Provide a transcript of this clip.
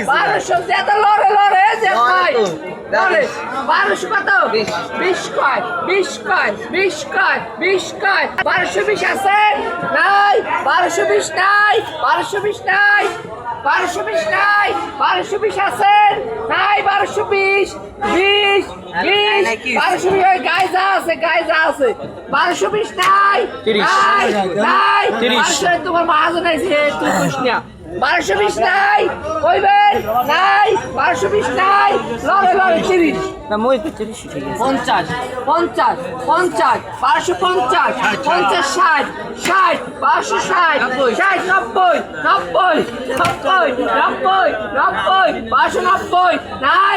1200 ज्यादा लड़े भाई लड़े 1200 কত 20 কয় 1220 আছে নাই 1220 নাই 1220 নাই 1220 নাই 1220 আছে নাই 1220 1220 গাইজা আছে 1220 নাই 30 তোমার মাহাজন আছে তুই খুশ না 1220 নাই কইবেন নাই 1220 নাই লড়ে 30 না মই তো 30 ঠিক আছে 50 1250 60 1290 নাই